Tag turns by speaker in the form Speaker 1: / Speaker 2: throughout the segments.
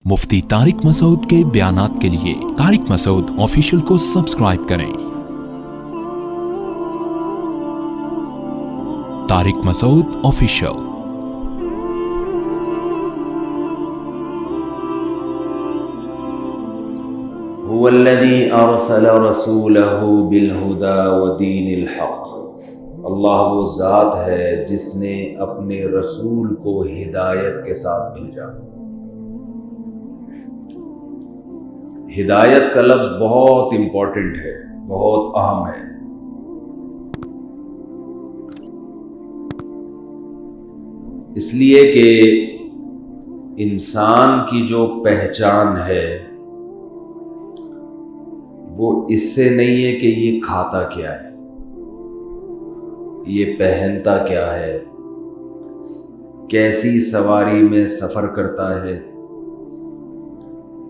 Speaker 1: مفتی طارق مسعود کے بیانات کے لیے طارق مسعود آفیشیل کو سبسکرائب کریں۔ طارق مسعود آفیشیل۔
Speaker 2: هو الذي ارسل رسوله بالهدى ودين الحق، اللہ وہ ذات ہے جس نے اپنے رسول کو ہدایت کے ساتھ بھیجا۔ ہدایت کا لفظ بہت امپورٹنٹ ہے، بہت اہم ہے۔ اس لیے کہ انسان کی جو پہچان ہے وہ اس سے نہیں ہے کہ یہ کھاتا کیا ہے، یہ پہنتا کیا ہے، کیسی سواری میں سفر کرتا ہے،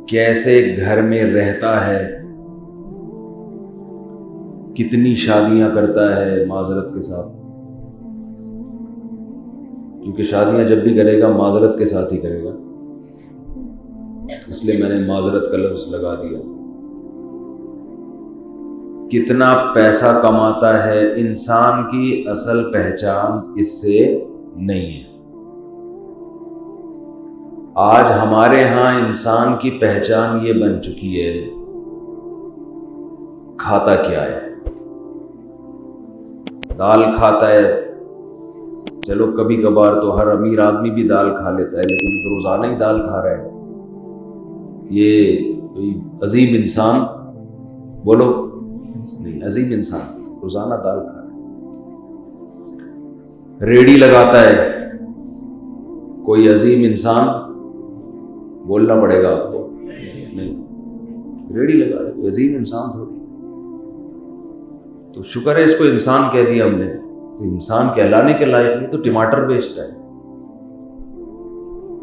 Speaker 2: کیسے گھر میں رہتا ہے، کتنی شادیاں کرتا ہے معذرت کے ساتھ، کیونکہ شادیاں جب بھی کرے گا معذرت کے ساتھ ہی کرے گا، اس لیے میں نے معذرت کا لفظ لگا دیا۔ کتنا پیسہ کماتا ہے، انسان کی اصل پہچان اس سے نہیں ہے۔ آج ہمارے ہاں انسان کی پہچان یہ بن چکی ہے کھاتا کیا ہے۔ دال کھاتا ہے، چلو کبھی کبھار تو ہر امیر آدمی بھی دال کھا لیتا ہے، لیکن روزانہ ہی دال کھا رہا ہے۔ یہ کوئی عظیم انسان بولو نہیں، عظیم انسان روزانہ دال کھا رہا ہے۔ ریڑھی لگاتا ہے کوئی عظیم انسان، بولنا پڑے گا آپ کو، نہیں ریڑھی لگا رہا ہے کوئی عظیم انسان تھوڑی۔ تو شکر ہے اس کو انسان کہہ دیا ہم نے، تو انسان کہلانے کے لائق نہیں، تو ٹماٹر بیچتا ہے،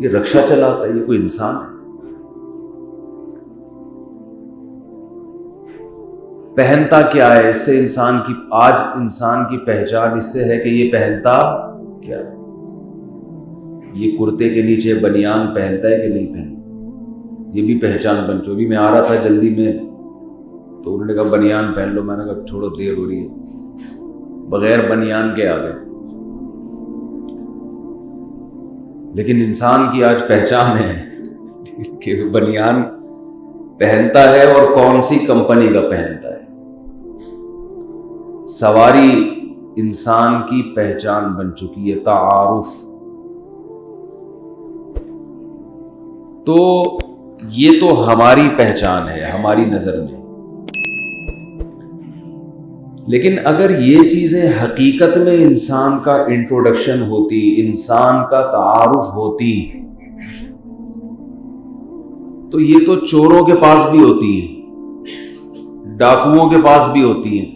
Speaker 2: یہ رکشہ چلاتا ہے، یہ کوئی انسان ہے؟ پہنتا کیا ہے، اس سے انسان کی آج انسان کی پہچان اس سے ہے کہ یہ پہنتا کیا ہے، یہ کرتے کے نیچے بنیان پہنتا ہے کہ نہیں پہنتا، یہ بھی پہچان بن چکی۔ ابھی میں آ رہا تھا جلدی میں تو انہوں نے کہا بنیان پہن لو، میں نے کہا چھوڑو دیر ہو رہی ہے، بغیر بنیان کے آ گئے۔ لیکن انسان کی آج پہچان ہے کہ بنیان پہنتا ہے اور کون سی کمپنی کا پہنتا ہے۔ سواری انسان کی پہچان بن چکی ہے، تعارف۔ تو یہ تو ہماری پہچان ہے ہماری نظر میں، لیکن اگر یہ چیزیں حقیقت میں انسان کا انٹروڈکشن ہوتی، انسان کا تعارف ہوتی، تو یہ تو چوروں کے پاس بھی ہوتی ہیں، ڈاکوؤں کے پاس بھی ہوتی ہیں۔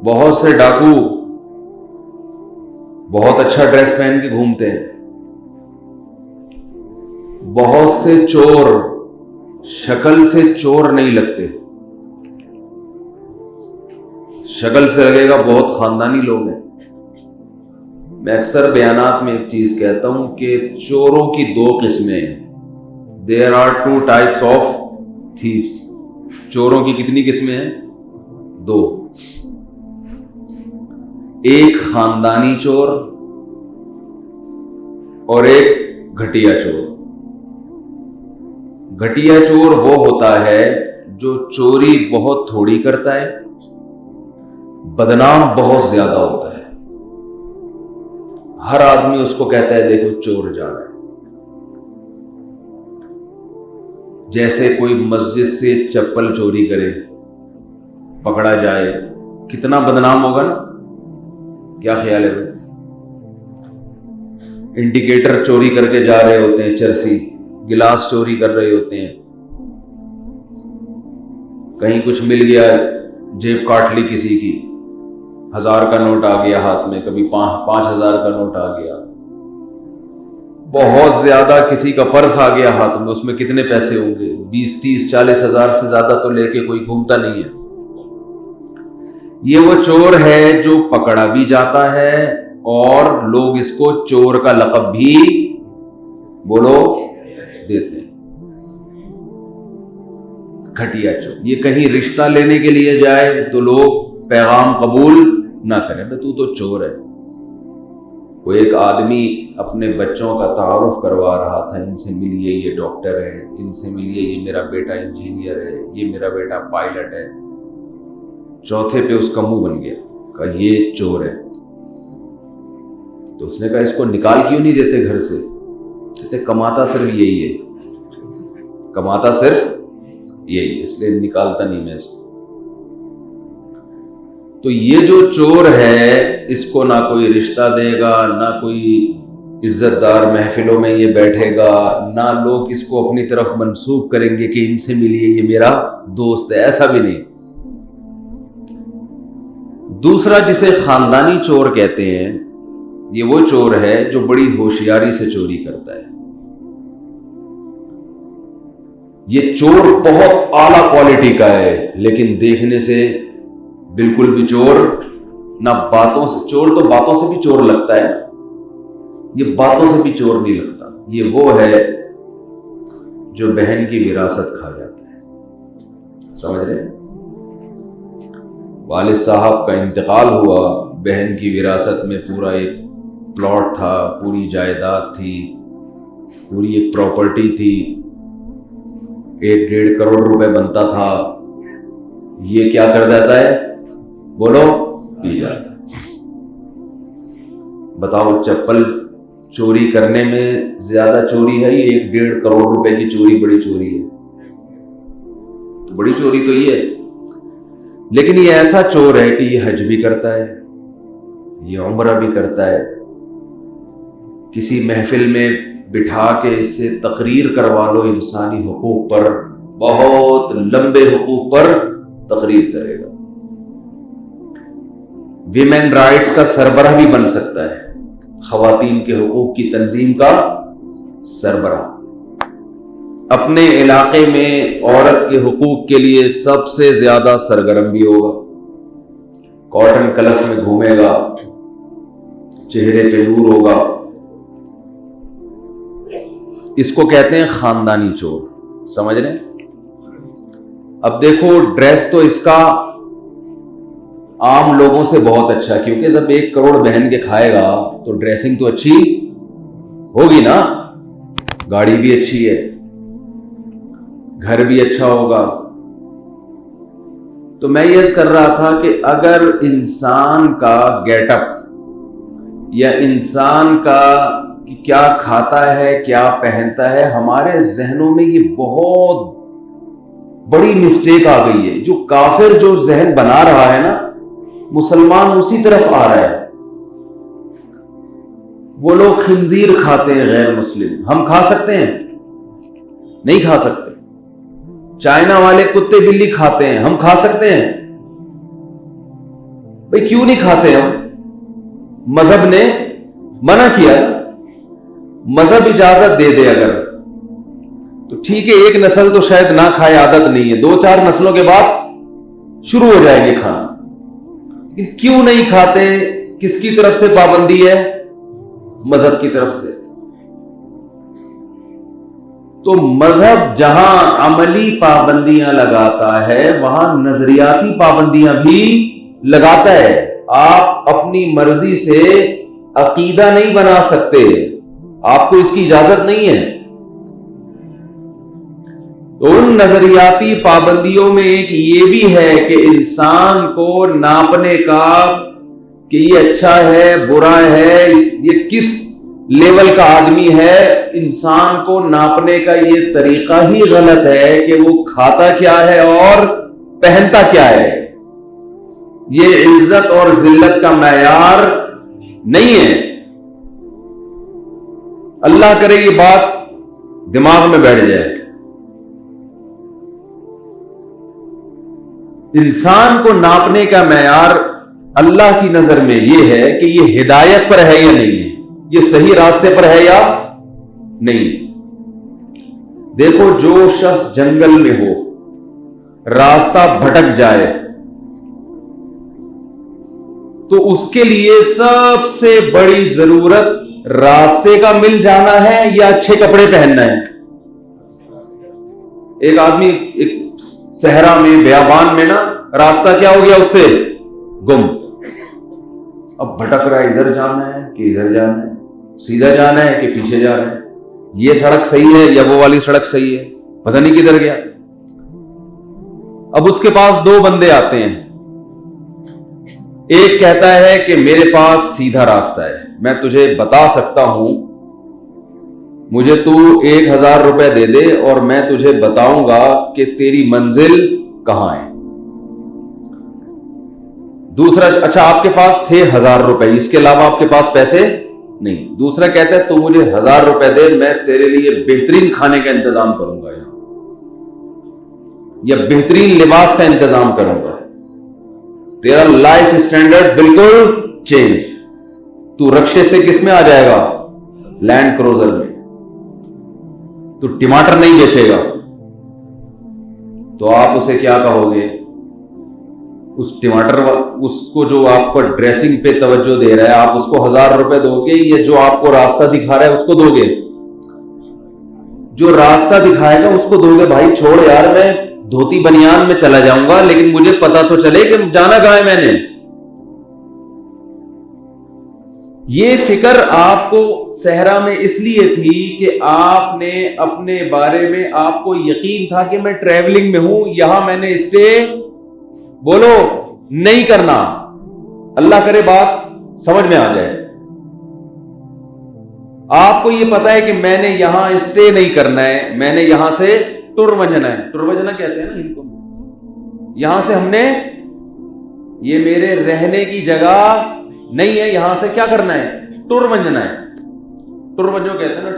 Speaker 2: بہت سے ڈاکو بہت اچھا ڈریس پہن کے گھومتے ہیں، بہت سے چور شکل سے چور نہیں لگتے، شکل سے لگے گا بہت خاندانی لوگ ہیں۔ میں اکثر بیانات میں ایک چیز کہتا ہوں کہ چوروں کی دو قسمیں ہیں، there are two types of thieves۔ چوروں کی کتنی قسمیں ہیں؟ دو، ایک خاندانی چور اور ایک گھٹیا چور۔ گھٹیا چور وہ ہوتا ہے جو چوری بہت تھوڑی کرتا ہے، بدنام بہت زیادہ ہوتا ہے، ہر آدمی اس کو کہتا ہے دیکھو چور جا رہا ہے۔ جیسے کوئی مسجد سے چپل چوری کرے، پکڑا جائے، کتنا بدنام ہوگا نا؟ کیا خیال ہے بھائی؟ انڈیکیٹر چوری کر کے جا رہے ہوتے ہیں، چرسی گلاس چوری کر رہے ہوتے ہیں، کہیں کچھ مل گیا، جیب کاٹ لی کسی کی، 1000 کا نوٹ آ گیا ہاتھ میں، کبھی 5000 کا نوٹ آ گیا، بہت زیادہ کسی کا پرس آ گیا ہاتھ میں، اس میں کتنے پیسے ہوں گے؟ 20 30 40 ہزار سے زیادہ تو لے کے کوئی گھومتا نہیں ہے۔ یہ وہ چور ہے جو پکڑا بھی جاتا ہے اور لوگ اس کو چور کا لقب بھی بولو دیتے ہیں. گھٹیا چور. یہ کہیں رشتہ لینے کے لیے جائے تو لوگ پیغام قبول نہ کریں, تو تو چور ہے. وہ ایک آدمی اپنے بچوں کا تعارف کروا رہا تھا, ان سے ملیے یہ ڈاکٹر ہے, ان سے ملیے یہ میرا بیٹا انجینئر ہے, یہ میرا بیٹا پائلٹ ہے. چوتھے پہ اس کا منہ بن گیا, کہا یہ چور ہے. تو اس نے کہا اس کو نکال کیوں نہیں دیتے گھر سے؟ کہتے کماتا صرف یہی ہے, کماتا صرف یہی ہے, اس لیے نکالتا نہیں میں اس کو. تو یہ جو چور ہے اس کو نہ کوئی رشتہ دے گا, نہ کوئی عزت دار محفلوں میں یہ بیٹھے گا, نہ لوگ اس کو اپنی طرف منسوب کریں گے کہ ان سے ملیے یہ میرا دوست ہے, ایسا بھی نہیں. دوسرا جسے خاندانی چور کہتے ہیں, یہ وہ چور ہے جو بڑی ہوشیاری سے چوری کرتا ہے. یہ چور بہت اعلیٰ کوالٹی کا ہے, لیکن دیکھنے سے بالکل بھی چور نہ باتوں سے, چور تو باتوں سے بھی چور لگتا ہے, یہ باتوں سے بھی چور نہیں لگتا. یہ وہ ہے جو بہن کی وراثت کھا جاتا ہے. سمجھ رہے ہیں؟ والد صاحب کا انتقال ہوا, بہن کی وراثت میں پورا ایک پلاٹ تھا, پوری جائیداد تھی, پوری ایک پراپرٹی تھی, 1-1.5 کروڑ روپے بنتا تھا. یہ کیا کر دیتا ہے؟ بولو, پی جاتا ہے. بتاؤ چپل چوری کرنے میں زیادہ چوری ہے یہ 1-1.5 کروڑ روپے کی چوری بڑی چوری ہے؟ تو بڑی چوری تو یہ ہے. لیکن یہ ایسا چور ہے کہ یہ حج بھی کرتا ہے, یہ عمرہ بھی کرتا ہے. کسی محفل میں بٹھا کے اس سے تقریر کروا لو انسانی حقوق پر, بہت لمبے حقوق پر تقریر کرے گا. ویمن رائٹس کا سربراہ بھی بن سکتا ہے, خواتین کے حقوق کی تنظیم کا سربراہ. اپنے علاقے میں عورت کے حقوق کے لیے سب سے زیادہ سرگرم بھی ہوگا. کاٹن کلف میں گھومے گا, چہرے پہ نور ہوگا. اس کو کہتے ہیں خاندانی چور. سمجھ رہے ہیں؟ اب دیکھو ڈریس تو اس کا عام لوگوں سے بہت اچھا, کیونکہ جب 1 کروڑ بہن کے کھائے گا تو ڈریسنگ تو اچھی ہوگی نا, گاڑی بھی اچھی ہے, گھر بھی اچھا ہوگا. تو میں یہ کر رہا تھا کہ اگر انسان کا گیٹ اپ یا انسان کا کیا کھاتا ہے کیا پہنتا ہے, ہمارے ذہنوں میں یہ بہت بڑی مسٹیک آ گئی ہے. جو کافر جو ذہن بنا رہا ہے نا, مسلمان اسی طرف آ رہا ہے. وہ لوگ خنزیر کھاتے ہیں غیر مسلم, ہم کھا سکتے ہیں؟ نہیں کھا سکتے. چائنا والے کتے بلی کھاتے ہیں, ہم کھا سکتے ہیں؟ بھئی کیوں نہیں کھاتے ہم؟ مذہب نے منع کیا. مذہب اجازت دے دے اگر تو ٹھیک ہے, ایک نسل تو شاید نہ کھائے, عادت نہیں ہے, 2-4 نسلوں کے بعد شروع ہو جائیں گے کھانا. لیکن کیوں نہیں کھاتے؟ کس کی طرف سے پابندی ہے؟ مذہب کی طرف سے. تو مذہب جہاں عملی پابندیاں لگاتا ہے وہاں نظریاتی پابندیاں بھی لگاتا ہے. آپ اپنی مرضی سے عقیدہ نہیں بنا سکتے, آپ کو اس کی اجازت نہیں ہے. ان نظریاتی پابندیوں میں ایک یہ بھی ہے کہ انسان کو ناپنے کا کہ یہ اچھا ہے برا ہے, یہ کس لیول کا آدمی ہے, انسان کو ناپنے کا یہ طریقہ ہی غلط ہے کہ وہ کھاتا کیا ہے اور پہنتا کیا ہے. یہ عزت اور ذلت کا معیار نہیں ہے. اللہ کرے یہ بات دماغ میں بیٹھ جائے. انسان کو ناپنے کا معیار اللہ کی نظر میں یہ ہے کہ یہ ہدایت پر ہے یا نہیں ہے, یہ صحیح راستے پر ہے یا نہیں. دیکھو جو شخص جنگل میں ہو, راستہ بھٹک جائے تو اس کے لیے سب سے بڑی ضرورت راستے کا مل جانا ہے یا اچھے کپڑے پہننا ہے؟ ایک آدمی ایک صحرا میں بیابان میں نا راستہ کیا ہو گیا اس سے گم. اب بھٹک رہا ہے, ادھر جانا ہے کہ ادھر جانا ہے, سیدھا جانا ہے کہ پیچھے جانا ہے, یہ سڑک صحیح ہے یا وہ والی سڑک صحیح ہے, پتہ نہیں کدھر گیا. اب اس کے پاس دو بندے آتے ہیں, ایک کہتا ہے کہ میرے پاس سیدھا راستہ ہے, میں تجھے بتا سکتا ہوں, مجھے تو 1000 روپے دے دے اور میں تجھے بتاؤں گا کہ تیری منزل کہاں ہے. دوسرا, اچھا آپ کے پاس تھے 1000 روپے, اس کے علاوہ آپ کے پاس پیسے نہیں. دوسرا کہتا ہے تو مجھے 1000 روپے دے, میں تیرے لیے بہترین کھانے کا انتظام کروں گا یہاں, یا بہترین لباس کا انتظام کروں گا, تیرا لائف اسٹینڈرڈ بالکل چینج. تو رکشے سے کس میں آ جائے گا؟ لینڈ کروزر میں. تو ٹماٹر نہیں بیچے گا تو آپ اسے کیا کہو گے؟ اس ٹماٹر اس کو جو آپ کو ڈریسنگ پہ توجہ دے رہا ہے, آپ اس کو 1000 روپے دو گے یا جو آپ کو راستہ دکھا رہا ہے اس کو دو گے؟ جو راستہ دکھائے گا اس کو دو گے. بھائی چھوڑ یار, میں دھوتی بنیان میں چلا جاؤں گا لیکن مجھے پتا تو چلے کہ جانا کہاں ہے میں نے. یہ فکر آپ کو صحرا میں اس لیے تھی کہ آپ نے اپنے بارے میں, آپ کو یقین تھا کہ میں ٹریولنگ میں ہوں, یہاں میں نے اسٹے بولو نہیں کرنا. اللہ کرے بات سمجھ میں آ جائے. آپ کو یہ پتا ہے کہ میں نے یہاں اسٹے نہیں کرنا ہے, میں نے یہاں سے ٹر ونجنا ہے. ٹر ونجنا کہتے ہیں نا ان کو. یہاں سے ہم نے, یہ میرے رہنے کی جگہ نہیں ہے, یہاں سے کیا کرنا ہے؟ ٹر ونجنا ہے. ٹر ونجو کہتے ہیں نا,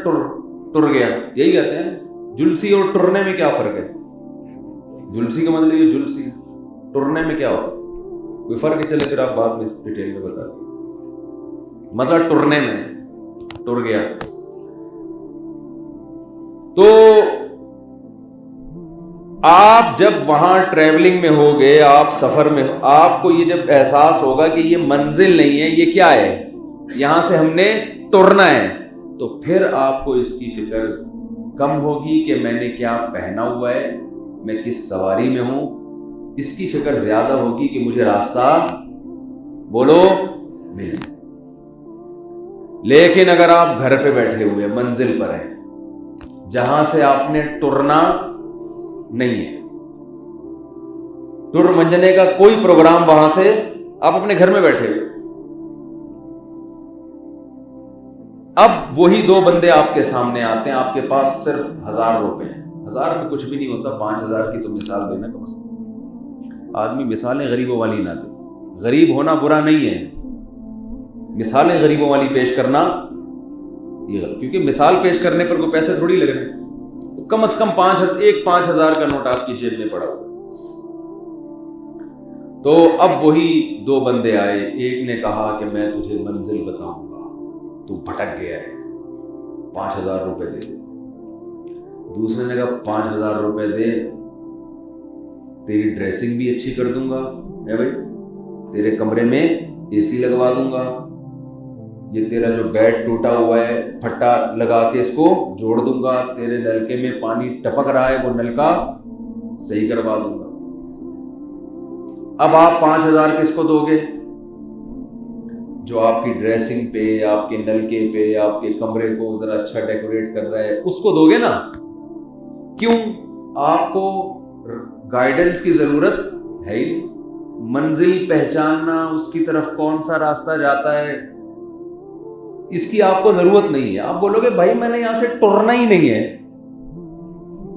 Speaker 2: ٹر گیا, یہی کہتے ہیں. جلسی اور ٹرنے میں کیا فرق ہے؟ جلسی کا مطلب یہ جلسی, ٹرنے میں کیا ہوتا ہے؟ کوئی فرق ہے؟ چلے پھر آپ بعد میں ڈیٹیل میں بتا دیں. مزہ ٹرنے میں, ٹر گیا. تو آپ جب وہاں ٹریولنگ میں ہوگے, آپ سفر میں, آپ کو یہ جب احساس ہوگا کہ یہ منزل نہیں ہے, یہ کیا ہے, یہاں سے ہم نے ٹرنا ہے, تو پھر آپ کو اس کی فکر کم ہوگی کہ میں نے کیا پہنا ہوا ہے, میں کس سواری میں ہوں. اس کی فکر زیادہ ہوگی کہ مجھے راستہ بولو مل. لیکن اگر آپ گھر پہ بیٹھے ہوئے منزل پر ہیں جہاں سے آپ نے ٹرنا نہیں ہے, ٹر منجنے کا کوئی پروگرام وہاں سے, آپ اپنے گھر میں بیٹھے ہوئے, اب وہی دو بندے آپ کے سامنے آتے ہیں, آپ کے پاس صرف 1000 روپے ہیں. 1000 میں کچھ بھی نہیں ہوتا, 5000 کی تو مثال دینا کم از کم. آدمی مثالیں غریبوں والی نہ دے. غریب ہونا برا نہیں ہے, مثالیں غریبوں والی پیش کرنا یہ غلط, کیونکہ مثال پیش کرنے پر کوئی پیسے تھوڑی لگ رہے ہیں. تو کم از کم 5000 کا نوٹ آپ کی جیب میں پڑا ہوا. تو اب وہی دو بندے آئے, ایک نے کہا کہ میں تجھے منزل بتاؤں گا, تو بھٹک گیا ہے, 5000 روپے دے دے. دوسرے نے کہا 5000 روپے دے, تیری ڈریسنگ بھی اچھی کر دوں گا ہے بھائی, تیرے کمرے میں اے سی لگوا دوں گا, یہ تیرا جو بیڈ ٹوٹا ہوا ہے پھٹا لگا کے اس کو جوڑ دوں گا, تیرے نلکے میں پانی ٹپک رہا ہے وہ نلکا صحیح کروا دوں گا. اب آپ 5000 کس کو دو گے؟ جو آپ کی ڈریسنگ پہ, آپ کے نلکے پہ, آپ کے کمرے کو ذرا اچھا ڈیکوریٹ کر رہا ہے, اس کو دو گے نا. کیوں؟ آپ کو گائیڈنس کی ضرورت ہے ہی نہیں. منزل پہچاننا, اس کی طرف کون سا راستہ جاتا ہے, اس کی آپ کو ضرورت نہیں ہے. آپ بولو گے بھائی میں نے یہاں سے ٹرنا ہی نہیں ہے,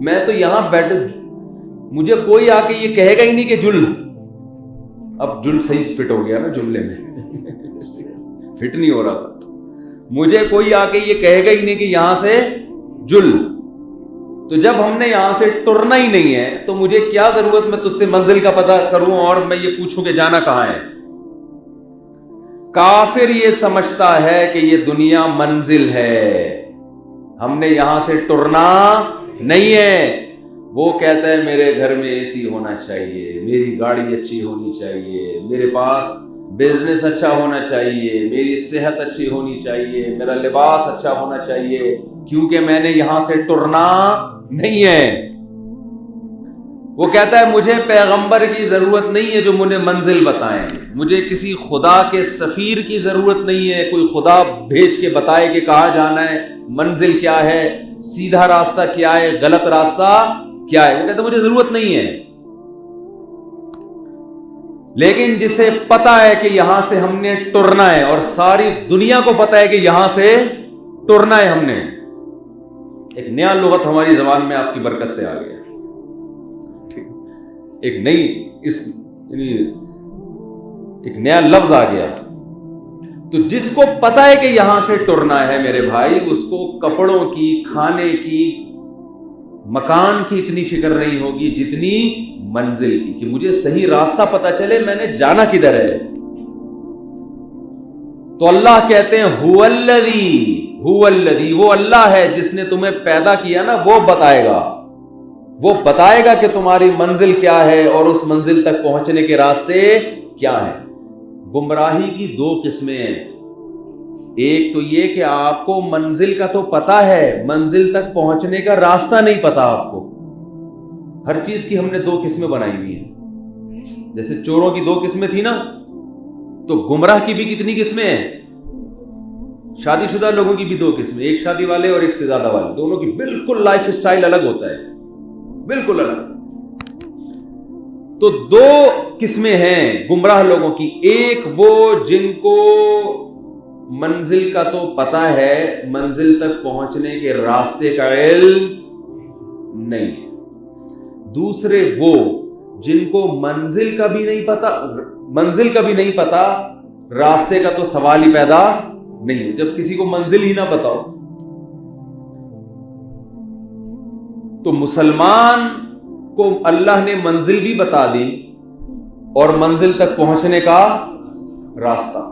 Speaker 2: میں تو یہاں بیٹھ, مجھے کوئی آ کے یہ کہے گا ہی نہیں کہ جل. اب جل صحیح فٹ ہو گیا نا جملے میں, فٹ نہیں ہو رہا تھا. مجھے کوئی آ کے یہ کہے گا ہی نہیں کہ یہاں سے جل. تو جب ہم نے یہاں سے ٹرنا ہی نہیں ہے تو مجھے کیا ضرورت میں تجھ سے منزل کا پتہ کروں اور میں یہ پوچھوں کہ جانا کہاں ہے. کافر یہ سمجھتا ہے کہ یہ دنیا منزل ہے, ہم نے یہاں سے ٹرنا نہیں ہے. وہ کہتا ہے میرے گھر میں اے سی ہونا چاہیے, میری گاڑی اچھی ہونی چاہیے, میرے پاس بزنس اچھا ہونا چاہیے، میری صحت اچھی ہونی چاہیے، میرا لباس اچھا ہونا چاہیے، کیونکہ میں نے یہاں سے ٹرنا نہیں ہے۔ وہ کہتا ہے مجھے پیغمبر کی ضرورت نہیں ہے جو مجھے منزل بتائیں، مجھے کسی خدا کے سفیر کی ضرورت نہیں ہے، کوئی خدا بھیج کے بتائے کہ کہاں جانا ہے، منزل کیا ہے، سیدھا راستہ کیا ہے، غلط راستہ کیا ہے۔ وہ کہتا ہے مجھے ضرورت نہیں ہے۔ لیکن جسے پتا ہے کہ یہاں سے ہم نے ٹرنا ہے، اور ساری دنیا کو پتا ہے کہ یہاں سے ٹرنا ہے ہم نے، ایک نیا لغت ہماری زبان میں آپ کی برکت سے آ گیا، ایک نئی ایک نیا لفظ آ گیا۔ تو جس کو پتا ہے کہ یہاں سے ٹرنا ہے میرے بھائی، اس کو کپڑوں کی، کھانے کی، مکان کی اتنی فکر نہیں ہوگی جتنی منزل کی، کہ مجھے صحیح راستہ پتا چلے میں نے جانا کدھر ہے۔ تو اللہ کہتے ہیں هو الذی، وہ اللہ ہے جس نے تمہیں پیدا کیا نا، وہ بتائے گا کہ تمہاری منزل کیا ہے اور اس منزل تک پہنچنے کے راستے کیا ہیں۔ گمراہی کی دو قسمیں ہیں، ایک تو یہ کہ آپ کو منزل کا تو پتا ہے، منزل تک پہنچنے کا راستہ نہیں پتا آپ کو۔ ہر چیز کی ہم نے دو قسمیں بنائی ہوئی ہیں، جیسے چوروں کی دو قسمیں تھی نا، تو گمراہ کی بھی کتنی قسمیں ہیں؟ شادی شدہ لوگوں کی بھی دو قسمیں، ایک شادی والے اور ایک سے زیادہ والے، دونوں کی بالکل لائف سٹائل الگ ہوتا ہے، بالکل الگ۔ تو دو قسمیں ہیں گمراہ لوگوں کی، ایک وہ جن کو منزل کا تو پتا ہے، منزل تک پہنچنے کے راستے کا علم نہیں ہے، دوسرے وہ جن کو منزل کا بھی نہیں پتا، راستے کا تو سوال ہی پیدا نہیں ہے۔ جب کسی کو منزل ہی نہ پتا ہو، تو مسلمان کو اللہ نے منزل بھی بتا دی اور منزل تک پہنچنے کا راستہ۔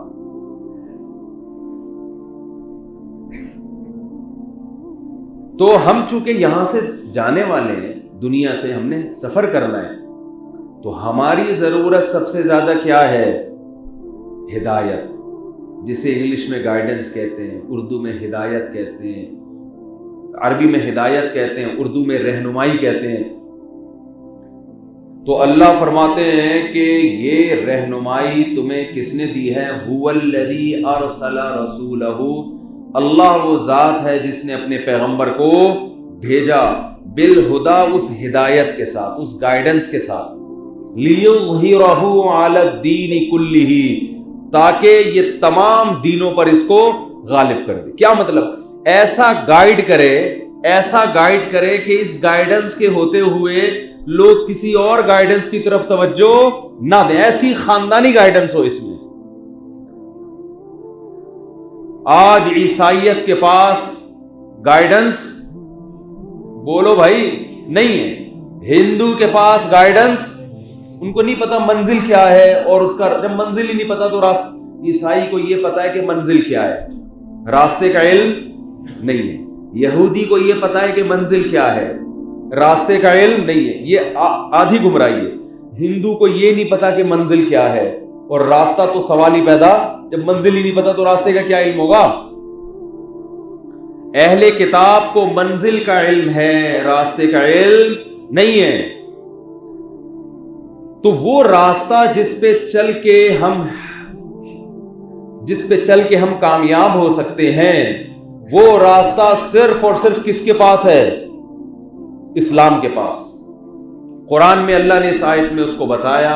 Speaker 2: تو ہم چونکہ یہاں سے جانے والے ہیں، دنیا سے ہم نے سفر کرنا ہے، تو ہماری ضرورت سب سے زیادہ کیا ہے؟ ہدایت، جسے انگلش میں گائیڈنس کہتے ہیں، اردو میں ہدایت کہتے ہیں، عربی میں ہدایت کہتے ہیں، اردو میں رہنمائی کہتے ہیں۔ تو اللہ فرماتے ہیں کہ یہ رہنمائی تمہیں کس نے دی ہے؟ هو الذی ارسل رسولہ، اللہ وہ ذات ہے جس نے اپنے پیغمبر کو بھیجا، بالہدا، اس ہدایت کے ساتھ، اس گائیڈنس کے ساتھ، لیظہرہ علی الدین کلہ، تاکہ یہ تمام دینوں پر اس کو غالب کر دے۔ کیا مطلب؟ ایسا گائیڈ کرے کہ اس گائیڈنس کے ہوتے ہوئے لوگ کسی اور گائیڈنس کی طرف توجہ نہ دیں، ایسی خاندانی گائیڈنس ہو اس میں۔ آج عیسائیت کے پاس گائیڈنس بولو بھائی نہیں ہے، ہندو کے پاس گائیڈنس، ان کو نہیں پتا منزل کیا ہے، اور اس کا جب منزل ہی نہیں پتا تو راستہ، عیسائی کو یہ پتا ہے کہ منزل کیا ہے، راستے کا علم نہیں ہے۔ یہودی کو یہ پتا ہے کہ منزل کیا ہے، راستے کا علم نہیں ہے، یہ آدھی گمراہی ہے۔ ہندو کو یہ نہیں پتا کہ منزل کیا ہے، اور راستہ تو سوال ہی پیدا، جب منزل ہی نہیں پتا تو راستے کا کیا علم ہوگا؟ اہل کتاب کو منزل کا علم ہے، راستے کا علم نہیں ہے۔ تو وہ راستہ جس پہ چل کے ہم کامیاب ہو سکتے ہیں، وہ راستہ صرف اور صرف کس کے پاس ہے؟ اسلام کے پاس۔ قرآن میں اللہ نے اس آیت میں اس کو بتایا،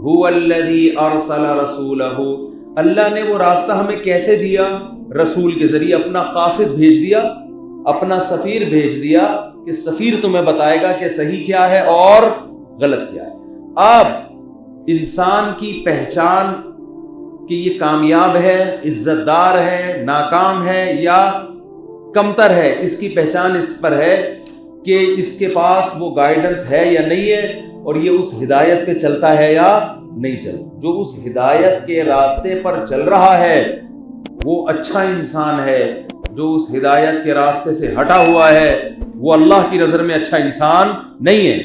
Speaker 2: هو الذی ارسل رسولہ، اللہ نے وہ راستہ ہمیں کیسے دیا؟ رسول کے ذریعے، اپنا قاصد بھیج دیا، اپنا سفیر بھیج دیا، کہ سفیر تمہیں بتائے گا کہ صحیح کیا ہے اور غلط کیا ہے۔ اب انسان کی پہچان کہ یہ کامیاب ہے، عزت دار ہے، ناکام ہے یا کمتر ہے، اس کی پہچان اس پر ہے کہ اس کے پاس وہ گائیڈنس ہے یا نہیں ہے، اور یہ اس ہدایت پہ چلتا ہے یا نہیں چلتا۔ جو اس ہدایت کے راستے پر چل رہا ہے وہ اچھا انسان ہے، جو اس ہدایت کے راستے سے ہٹا ہوا ہے وہ اللہ کی نظر میں اچھا انسان نہیں ہے۔